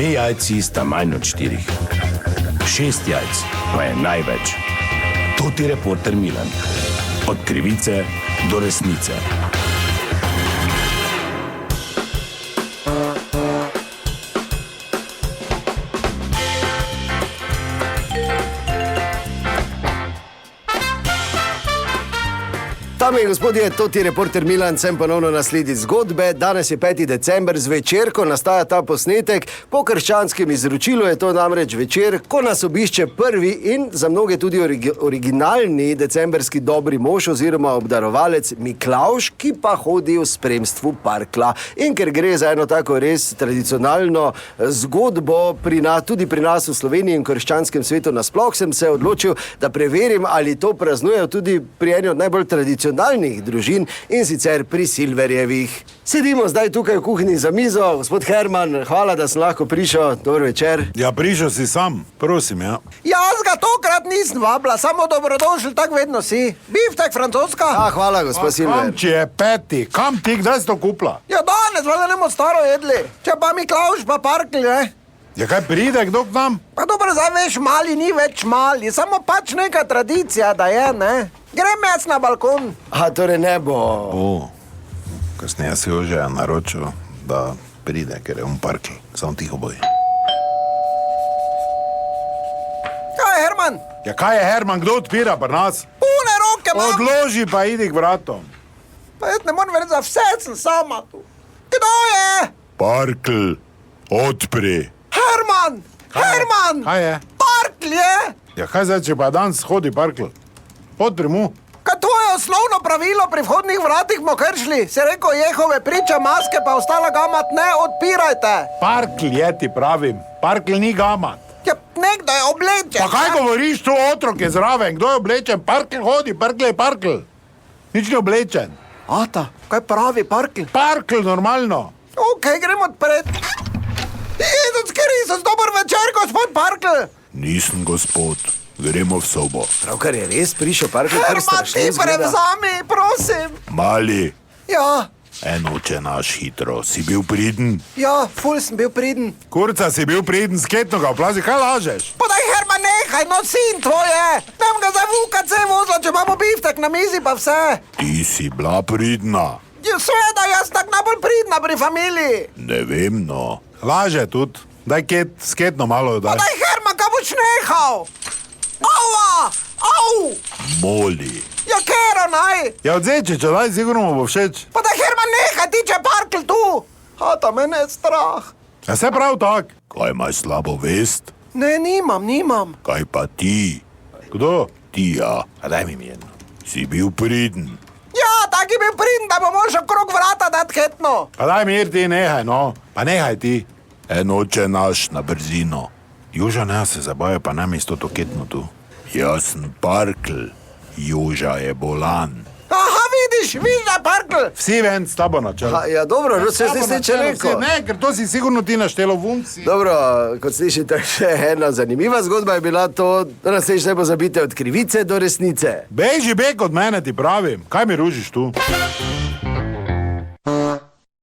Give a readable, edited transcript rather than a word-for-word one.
2 jajci sta manj od 4. 6 jajc pa je največ. To ti reporter Milan. Od krivice do resnice. Dame in gospodje, to ti reporter Milan, sem ponovno nasledi zgodbe. Danes je 5. december, zvečer, ko nastaja ta posnetek. Po krščanskem izročilu je to namreč večer, ko nas obišče prvi in za mnoge tudi originalni decemberski dobri mož oziroma obdarovalec Miklavž, ki pa hodi v spremstvu parkla. In ker gre za eno tako res tradicionalno zgodbo, tudi pri nas v Sloveniji in krščanskem svetu nasploh, sem se odločil, da preverim, ali to praznujejo tudi pri eni od najbolj tradicionalnih družin, in sicer pri Silverjevih. Sedimo zdaj tukaj v kuhinji za mizo. Gospod Herman, hvala, da sem lahko prišel. Dober večer. Ja, prišel si sam, prosim, ja. Jaz ga tokrat nisem vabila, samo dobrodošli, tak vedno si. Biftek francoska. Hvala, gospod Silver. Kam če je 5. Kam ti, kdaj si to kupila? Ja, danes, valjda nemo staro jedli. Če pa Miklavž pa parkli, ne? Ja, kaj pride, kdo k nam? Pa dobro, zdaj veš, mali ni več mali, samo pač neka tradicija, da je, ne? Grem jaz na balkon. Torej ne bo. Kasneje si že naročil, da pride, ker je parkl. Samo tiho boj. Kaj je, Herman? Ja, kaj je, Herman, kdo odpira pri nas? Pune roke imam. Odloži pa idi k vratom. Pa jaz ne moram verjeti, za vse sem sama tu. Kdo je? Parkl, odpri. Herman! Herman! Kaj je? Parkl je! Ja, kaj zdaj, če pa danes hodi parkl? Odpri mu. Kaj to je osnovno pravilo pri vhodnih vratih mo kršli? Se rekel Jehove priča, maske pa ostala gamat, ne odpirajte. Parkl je, ti pravim. Parkl ni gamat. Ja, nekdo je oblečen. Pa kaj govoriš tu, otrok je zraven? Kdo je oblečen? Parkl hodi, parkl je parkl. Nič ni oblečen. Ata, kaj pravi parkl? Parkl, normalno. Okej, gremo odpred. Jezus Kristus, dober večer, gospod Parkl. Nisem gospod, gremo v sobo. Pravkar je res prišel parkl, kar Herman, strašno ti izgleda. prevzami, prosim. Mali, Ja, oče naš hitro, si bil priden? ja, ful sem bil priden. Kurca, si bil priden, sketno ga oplazi, kaj lažeš? Podaj, Herman, nehaj, no sin tvoje. Nem ga za VKC vozila, če imamo biftek na mizi pa vse. Ti si bila pridna. Ja, sveda, jaz tak najbolj pridna pri familiji. Ne vem, no. Laže tudi. Daj sketno malo daj. Podaj, Herman, kaj boš nehal? Aua, au. Moli. Ja, kero naj. Ja, odzeče, če daj, sigurno mu bo všeč. Podaj, Herman, nehaj, ti če Parkl tu. Ata, mene je strah. Ja, se prav tak. Kaj imaš slabo vest? Ne, nimam. Kaj pa ti? Kdo? Ti, ja. A daj mi jedno. Si bil priden. Ja, tak je bil pridn, da bo mož okrog vrata dat hetno. Pa daj mir ti, nehaj, no. Pa nehaj ti. Oče naš na brzino. Joža ne se zabaja, pa nam isto to ketno tu. Jaz sem Parkl. Joža je bolan. Aha, vidiš, da je Parkl. Vsi ven s tabo na čelu. Ja, dobro, no se zdaj če rekel. Ne, ker to si sigurno ti naštelo vunci. Dobro, kot slišite, še ena zanimiva zgodba je bila to, da nas ne pozabite od krivice do resnice. Beži bek od mene, ti pravim. Kaj mi ružiš tu?